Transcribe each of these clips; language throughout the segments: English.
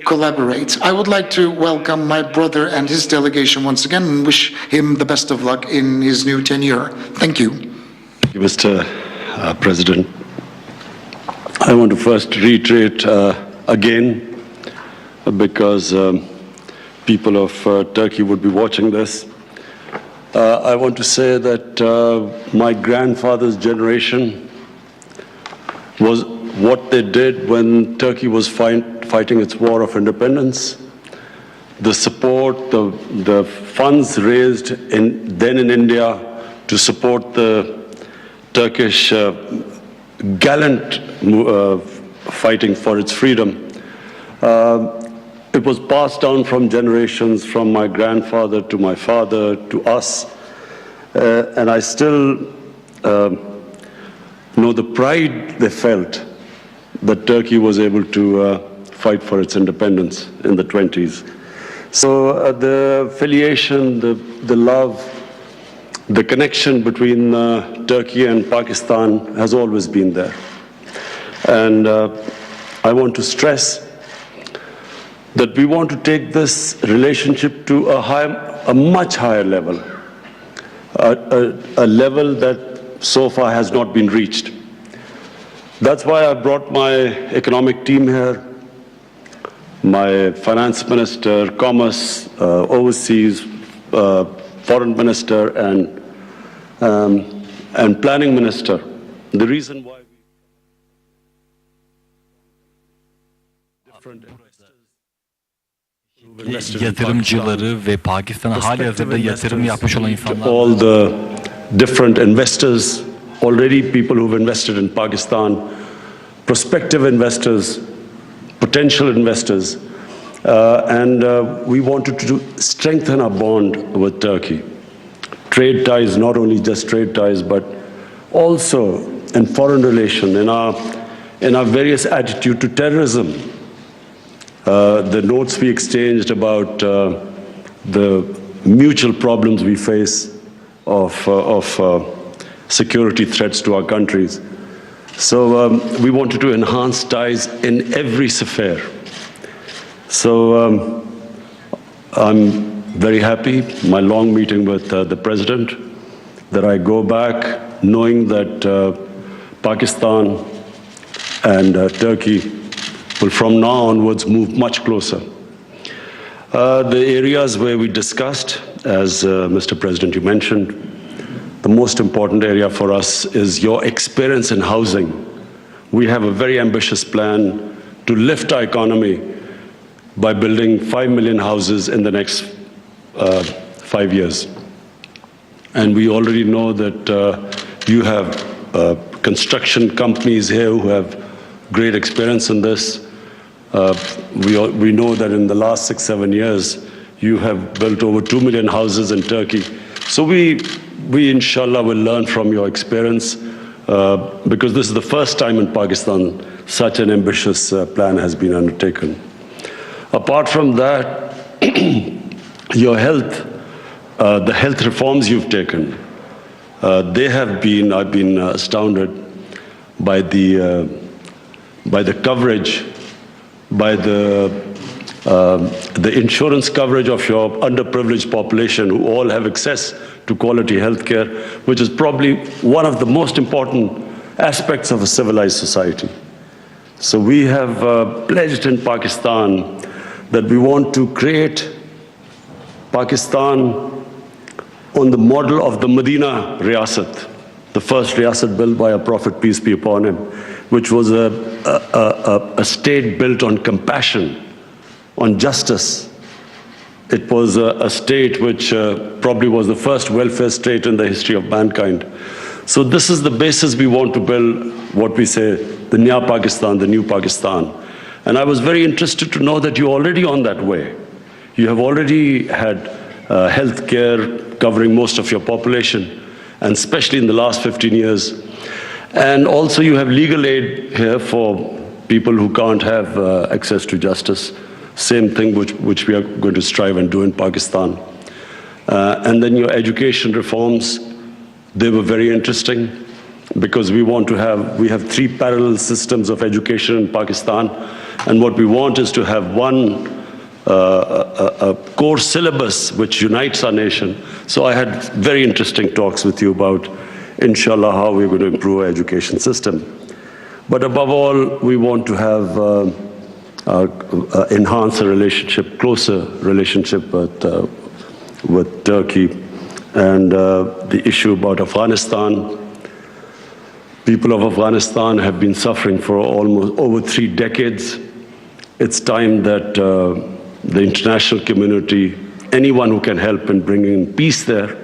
collaborate. I would like to welcome my brother and his delegation once again and wish him the best of luck in his new tenure. Thank you. Thank you, Mr. President. I want to first reiterate again, because people of Turkey would be watching this. I want to say that my grandfather's generation was what they did when Turkey was fighting its war of independence. The support, the funds raised then in India to support the Turkish gallant fighting for its freedom. It was passed down from generations, from my grandfather to my father to us, and I still know the pride they felt that Turkey was able to fight for its independence in the 20s. So the affiliation, the love, the connection between Turkey and Pakistan has always been there. And I want to stress that we want to take this relationship to a much higher level, a level that so far has not been reached. That's why I brought my economic team here, my finance minister, commerce, overseas, foreign minister, and planning minister. The reason why yatırımcıları ve Pakistan'a halihazırda yatırım yapmış olan insanlar. All the different investors, already people who've invested in Pakistan, prospective investors, potential investors, and we wanted to strengthen our bond with Turkey. Trade ties, not only just trade ties, but also in foreign relation, in our various attitude to terrorism. The notes we exchanged about the mutual problems we face of security threats to our countries. So we wanted to enhance ties in every sphere. So I'm very happy, my long meeting with the President, that I go back knowing that Pakistan and Turkey will from now onwards move much closer. The areas where we discussed, as Mr. President, you mentioned, the most important area for us is your experience in housing. We have a very ambitious plan to lift our economy by building 5 million houses in the next 5 years. And we already know that you have construction companies here who have great experience in this. We know that in the last 6-7 years, you have built over 2 million houses in Turkey. So we inshallah will learn from your experience, because this is the first time in Pakistan such an ambitious plan has been undertaken. Apart from that, your health, the health reforms you've taken, I've been astounded by the coverage, by the insurance coverage of your underprivileged population who all have access to quality health care, which is probably one of the most important aspects of a civilized society. So we have pledged in Pakistan that we want to create Pakistan on the model of the Medina Riyasat, the first Riyasat built by a Prophet, peace be upon him, which was a state built on compassion, on justice. It was a state which probably was the first welfare state in the history of mankind. So this is the basis we want to build, what we say, the Nya Pakistan, the new Pakistan. And I was very interested to know that you're already on that way. You have already had health care covering most of your population, and especially in the last 15 years. And also you have legal aid here for people who can't have access to justice. Same thing which we are going to strive and do in Pakistan. And then your education reforms, they were very interesting. because we have three parallel systems of education in Pakistan, and what we want is to have one a core syllabus which unites our nation. So I had very interesting talks with you about, inshallah, how we're going to improve our education system. But above all, we want to have enhance a relationship, closer relationship with Turkey. And the issue about Afghanistan, people of Afghanistan have been suffering for almost over 3 decades. It's time that the international community, anyone who can help in bringing peace there,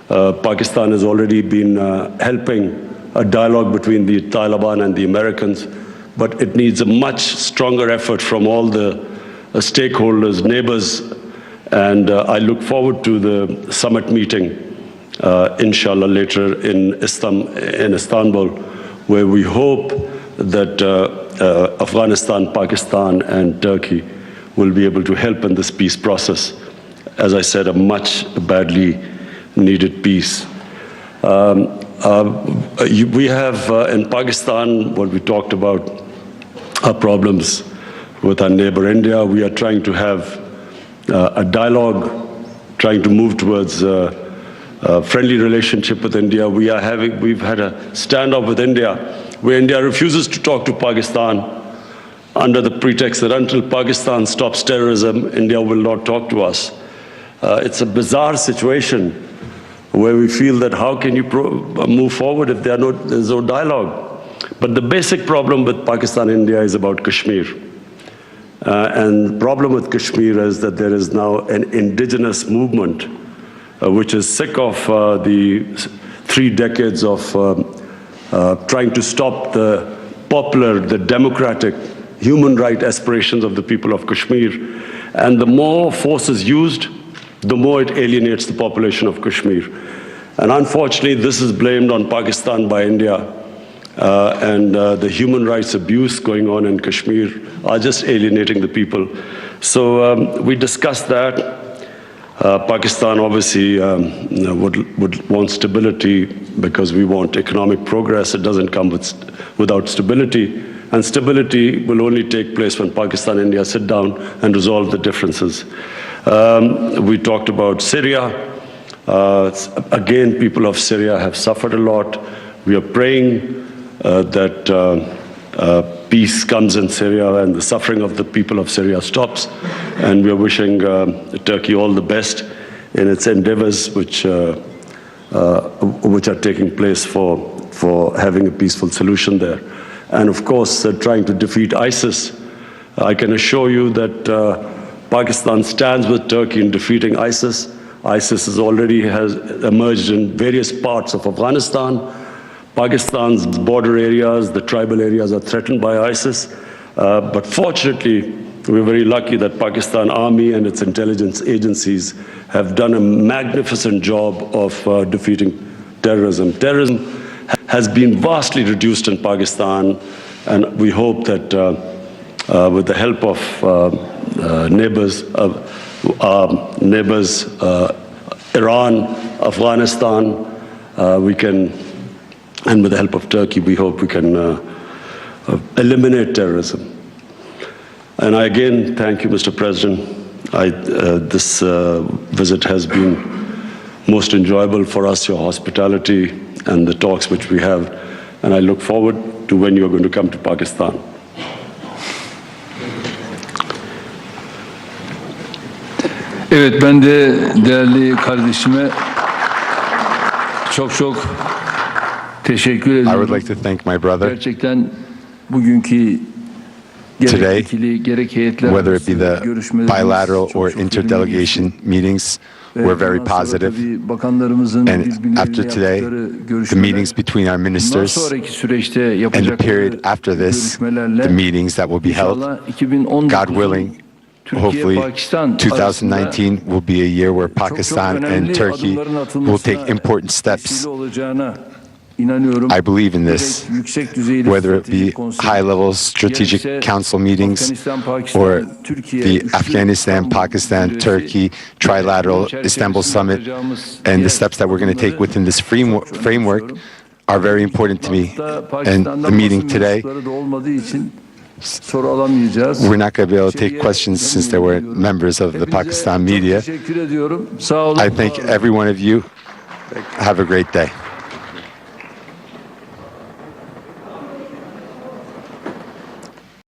Pakistan has already been helping a dialogue between the Taliban and the Americans, but it needs a much stronger effort from all the stakeholders, neighbors, and I look forward to the summit meeting, inshallah, later in Istanbul, where we hope that Afghanistan, Pakistan, and Turkey will be able to help in this peace process. As I said, a much badly needed peace. We have in Pakistan, what we talked about, our problems with our neighbor India. We are trying to have a dialogue, trying to move towards a friendly relationship with India. We've had a standoff with India, where India refuses to talk to Pakistan under the pretext that until Pakistan stops terrorism, India will not talk to us. It's a bizarre situation where we feel that how can you move forward if there's no dialogue? But the basic problem with Pakistan and India is about Kashmir. And the problem with Kashmir is that there is now an indigenous movement which is sick of the 3 decades of trying to stop the popular, the democratic, human right aspirations of the people of Kashmir. And the more force is used, the more it alienates the population of Kashmir. And unfortunately, this is blamed on Pakistan by India. And the human rights abuse going on in Kashmir are just alienating the people. So we discussed that. Pakistan obviously would want stability because we want economic progress. It doesn't come without stability. And stability will only take place when Pakistan and India sit down and resolve the differences. We talked about Syria. Again, people of Syria have suffered a lot. We are praying that peace comes in Syria and the suffering of the people of Syria stops. And we are wishing Turkey all the best in its endeavors, which are taking place for having a peaceful solution there. And of course, trying to defeat ISIS. I can assure you that Pakistan stands with Turkey in defeating ISIS. ISIS has emerged in various parts of Afghanistan. Pakistan's border areas, the tribal areas are threatened by ISIS. But fortunately, we're very lucky that Pakistan Army and its intelligence agencies have done a magnificent job of defeating terrorism. Terrorism has been vastly reduced in Pakistan, and we hope that with the help of neighbors, Iran, Afghanistan, we can, and with the help of Turkey, we hope we can eliminate terrorism. And I again thank you, Mr. President. This visit has been most enjoyable for us, your hospitality and the talks which we have. And I look forward to when you are going to come to Pakistan. Evet, ben de değerli kardeşime çok teşekkür ederim. I would like to thank my brother Gerçekten bugünkü today, gerek heyetler whether it be the görüşmelerimiz bilateral or çok interdelegation meetings were very positive. And after today, the meetings between our ministers and the period after this, the meetings that will be held, God willing, hopefully 2019 will be a year where Pakistan and Turkey will take important steps. I believe in this, whether it be high-level strategic council meetings or the Afghanistan, Pakistan, Turkey, trilateral Istanbul summit, and the steps that we're going to take within this framework. are very important to me. And the meeting today, soru alamayacağız. we're not going to be able to take questions since there were members of the Pakistan media. Teşekkür ediyorum. Sağ olun. I thank every one of you. Have a great day.